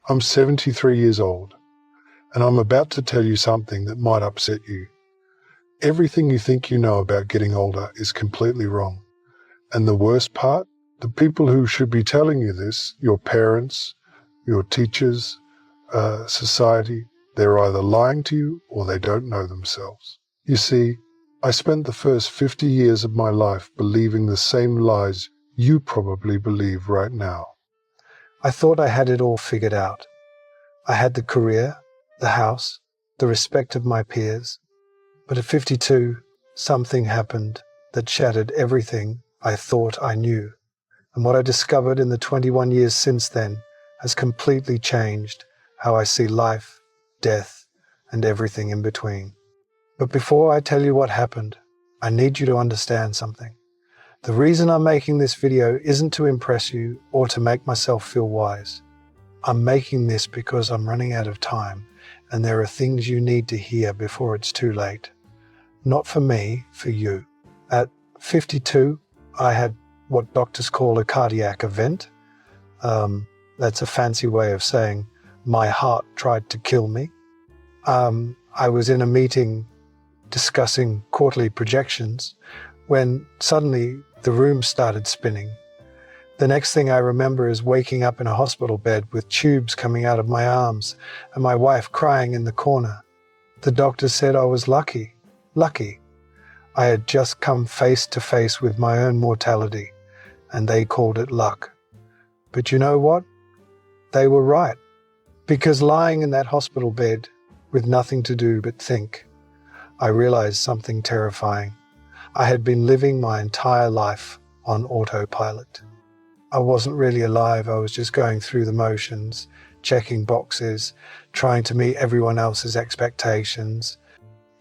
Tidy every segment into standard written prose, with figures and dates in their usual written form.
I'm 73 years old, and I'm about to tell you something that might upset you. Everything you think you know about getting older is completely wrong. And the worst part, the people who should be telling you this, your parents, your teachers, society, they're either lying to you or they don't know themselves. You see, I spent the first 50 years of my life believing the same lies you probably believe right now. I thought I had it all figured out. I had the career, the house, the respect of my peers. But at 52, something happened that shattered everything I thought I knew. And what I discovered in the 21 years since then has completely changed how I see life, death, and everything in between. But before I tell you what happened, I need you to understand something. The reason I'm making this video isn't to impress you or to make myself feel wise. I'm making this because I'm running out of time and there are things you need to hear before it's too late. Not for me, for you. At 52, I had what doctors call a cardiac event. That's a fancy way of saying my heart tried to kill me. I was in a meeting discussing quarterly projections when suddenly the room started spinning. The next thing I remember is waking up in a hospital bed with tubes coming out of my arms and my wife crying in the corner. The doctor said I was lucky. I had just come face to face with my own mortality, and they called it luck. But you know what? They were right, because lying in that hospital bed with nothing to do but think, I realized something terrifying. I had been living my entire life on autopilot. I wasn't really alive, I was just going through the motions, checking boxes, trying to meet everyone else's expectations.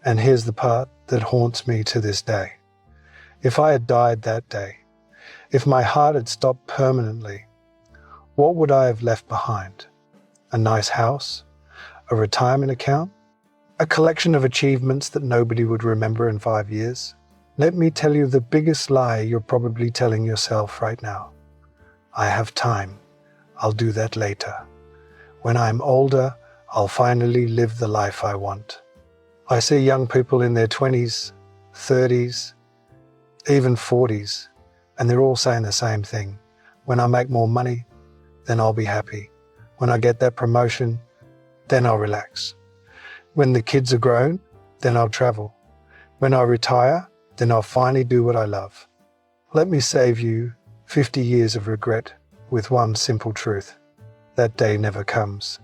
And here's the part that haunts me to this day. If I had died that day, if my heart had stopped permanently, what would I have left behind? A nice house? A retirement account? A collection of achievements that nobody would remember in 5 years? Let me tell you the biggest lie you're probably telling yourself right now. I have time. I'll do that later. When I'm older, I'll finally live the life I want. I see young people in their 20s, 30s, even 40s, and they're all saying the same thing. When I make more money, then I'll be happy. When I get that promotion, then I'll relax. When the kids are grown, then I'll travel. When I retire, then I'll finally do what I love. Let me save you 50 years of regret with one simple truth. That day never comes.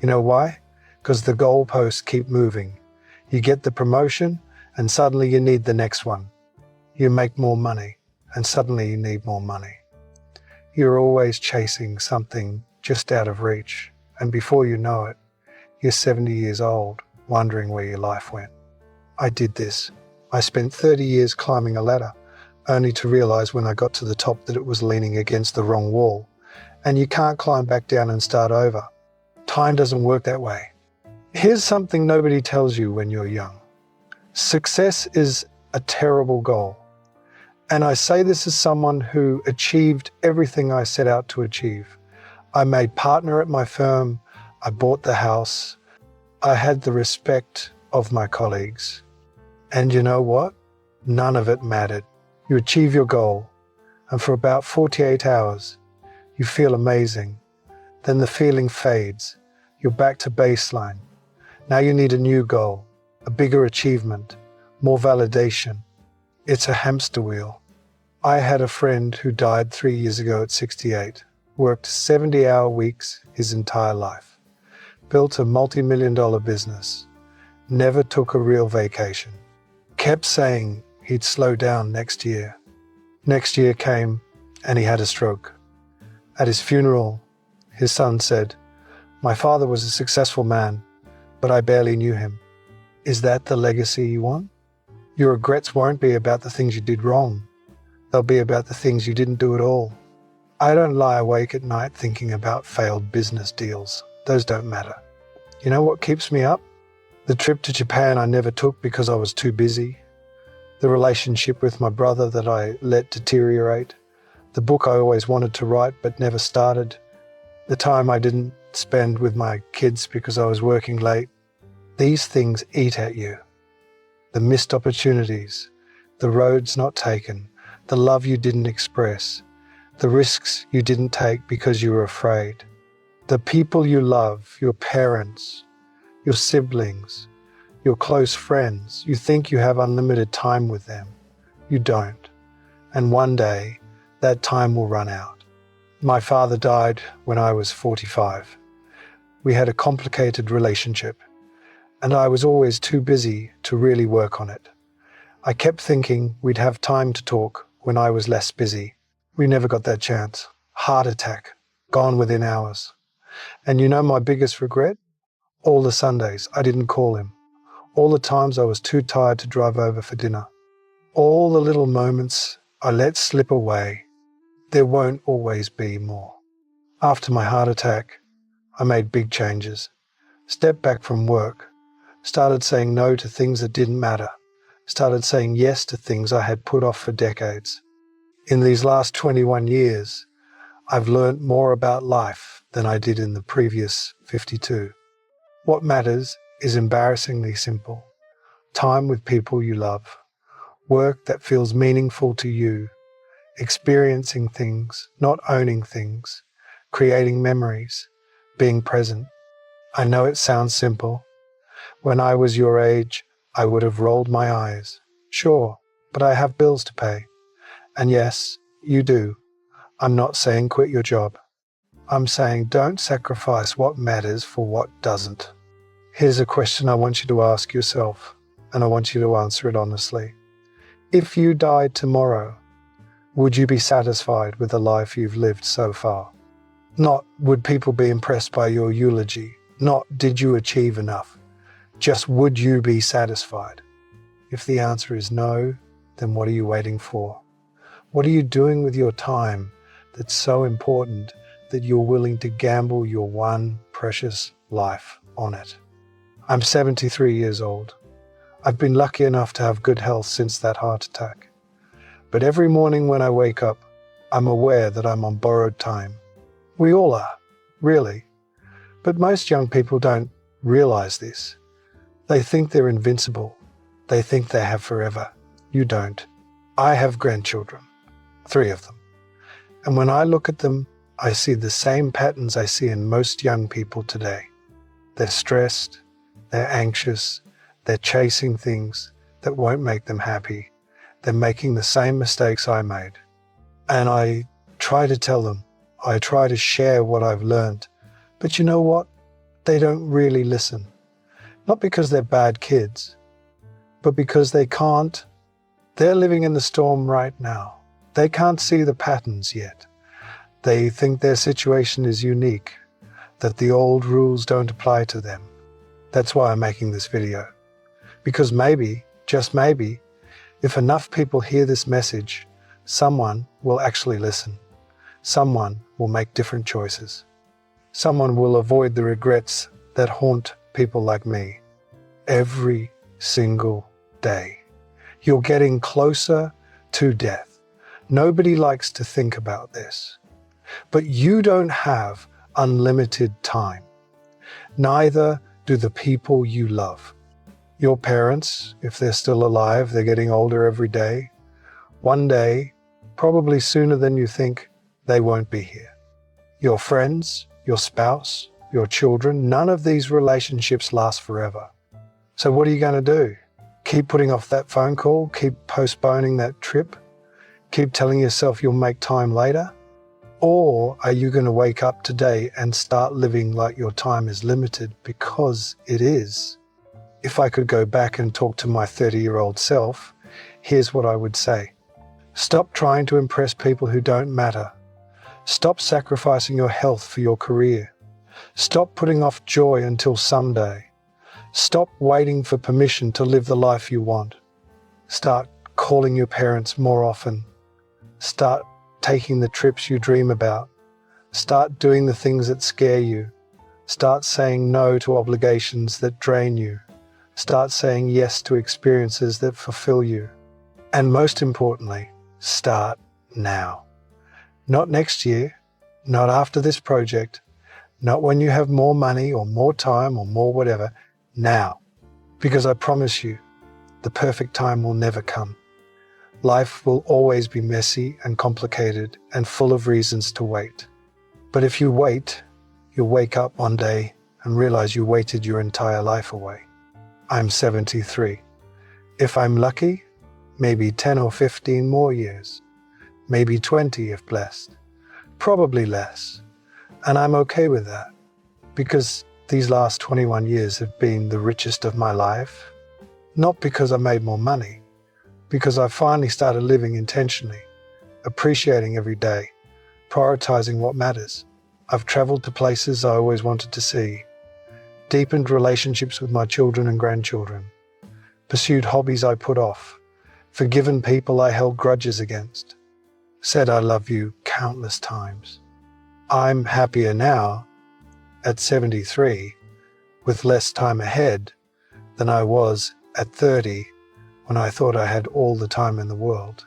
You know why? Because the goalposts keep moving. You get the promotion and suddenly you need the next one. You make more money and suddenly you need more money. You're always chasing something just out of reach, and before you know it, you're 70 years old, wondering where your life went. I did this. I spent 30 years climbing a ladder, only to realize when I got to the top that it was leaning against the wrong wall. And you can't climb back down and start over. Time doesn't work that way. Here's something nobody tells you when you're young. Success is a terrible goal. And I say this as someone who achieved everything I set out to achieve. I made partner at my firm. I bought the house. I had the respect of my colleagues. And you know what? None of it mattered. You achieve your goal, and for about 48 hours, you feel amazing. Then the feeling fades. You're back to baseline. Now you need a new goal, a bigger achievement, more validation. It's a hamster wheel. I had a friend who died 3 years ago at 68, worked 70-hour weeks his entire life, built a multi-million-dollar business, never took a real vacation, kept saying he'd slow down next year. Next year came and he had a stroke. At his funeral, his son said, "My father was a successful man, but I barely knew him." Is that the legacy you want? Your regrets won't be about the things you did wrong. They'll be about the things you didn't do at all. I don't lie awake at night thinking about failed business deals. Those don't matter. You know what keeps me up? The trip to Japan I never took because I was too busy. The relationship with my brother that I let deteriorate. The book I always wanted to write but never started. The time I didn't spend with my kids because I was working late. These things eat at you. The missed opportunities, the roads not taken, the love you didn't express, the risks you didn't take because you were afraid. The people you love, your parents, your siblings, your close friends, you think you have unlimited time with them. You don't. And one day, that time will run out. My father died when I was 45. We had a complicated relationship, and I was always too busy to really work on it. I kept thinking we'd have time to talk when I was less busy. We never got that chance. Heart attack, gone within hours. And you know my biggest regret? All the Sundays I didn't call him. All the times I was too tired to drive over for dinner. All the little moments I let slip away. There won't always be more. After my heart attack, I made big changes. Stepped back from work. Started saying no to things that didn't matter. Started saying yes to things I had put off for decades. In these last 21 years, I've learned more about life than I did in the previous 52. What matters is embarrassingly simple. Time with people you love. Work that feels meaningful to you. Experiencing things, not owning things. Creating memories. Being present. I know it sounds simple. When I was your age, I would have rolled my eyes. Sure, but I have bills to pay. And yes, you do. I'm not saying quit your job. I'm saying don't sacrifice what matters for what doesn't. Here's a question I want you to ask yourself, and I want you to answer it honestly. If you died tomorrow, would you be satisfied with the life you've lived so far? Not would people be impressed by your eulogy, not did you achieve enough, just would you be satisfied? If the answer is no, then what are you waiting for? What are you doing with your time that's so important that you're willing to gamble your one precious life on it? I'm 73 years old. I've been lucky enough to have good health since that heart attack. But every morning when I wake up, I'm aware that I'm on borrowed time. We all are, really. But most young people don't realize this. They think they're invincible. They think they have forever. You don't. I have grandchildren, 3 of them. And when I look at them, I see the same patterns I see in most young people today. They're stressed, they're anxious, they're chasing things that won't make them happy. They're making the same mistakes I made. And I try to tell them, I try to share what I've learned. But you know what? They don't really listen. Not because they're bad kids, but because they can't. They're living in the storm right now. They can't see the patterns yet. They think their situation is unique, that the old rules don't apply to them. That's why I'm making this video. Because maybe, just maybe, if enough people hear this message, someone will actually listen. Someone will make different choices. Someone will avoid the regrets that haunt people like me every single day. You're getting closer to death. Nobody likes to think about this. But you don't have unlimited time. Neither do the people you love. Your parents, if they're still alive, they're getting older every day. One day, probably sooner than you think, they won't be here. Your friends, your spouse, your children, none of these relationships last forever. So what are you going to do? Keep putting off that phone call? Keep postponing that trip? Keep telling yourself you'll make time later? Or are you going to wake up today and start living like your time is limited, because it is? If I could go back and talk to my 30-year-old self, here's what I would say. Stop trying to impress people who don't matter. Stop sacrificing your health for your career. Stop putting off joy until someday. Stop waiting for permission to live the life you want. Start calling your parents more often. Start taking the trips you dream about. Start doing the things that scare you. Start saying no to obligations that drain you. Start saying yes to experiences that fulfill you. And most importantly, start now. Not next year, not after this project, Not when you have more money or more time or more whatever. Now. Because I promise you, the perfect time will never come. Life will always be messy and complicated and full of reasons to wait. But if you wait, you'll wake up one day and realize you waited your entire life away. I'm 73. If I'm lucky, maybe 10 or 15 more years. Maybe 20 if blessed. Probably less. And I'm okay with that, because these last 21 years have been the richest of my life. Not because I made more money, because I finally started living intentionally, appreciating every day, prioritizing what matters. I've traveled to places I always wanted to see, deepened relationships with my children and grandchildren, pursued hobbies I put off, forgiven people I held grudges against, said I love you countless times. I'm happier now, at 73, with less time ahead than I was at 30 when I thought I had all the time in the world.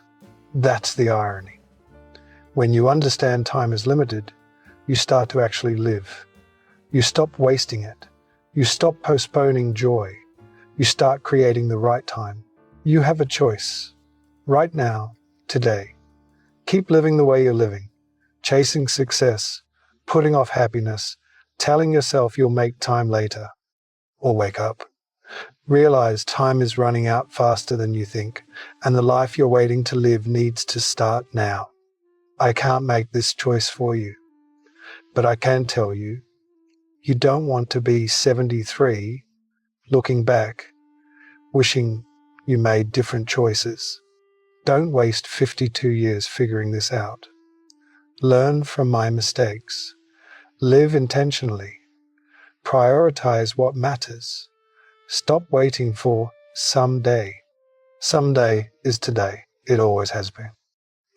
That's the irony. When you understand time is limited, you start to actually live. You stop wasting it. You stop postponing joy. You start creating the right time. You have a choice. Right now, today. Keep living the way you're living, chasing success, putting off happiness, telling yourself you'll make time later. Or wake up. Realize time is running out faster than you think, and the life you're waiting to live needs to start now. I can't make this choice for you, but I can tell you, you don't want to be 73, looking back, wishing you made different choices. Don't waste 52 years figuring this out. Learn from my mistakes. Live intentionally. Prioritize what matters. Stop waiting for someday. Someday is today. It always has been.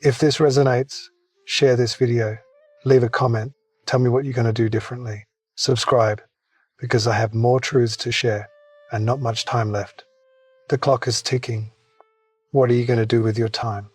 If this resonates, share this video. Leave a comment. Tell me what you're going to do differently. Subscribe, because I have more truths to share and not much time left. The clock is ticking. What are you going to do with your time?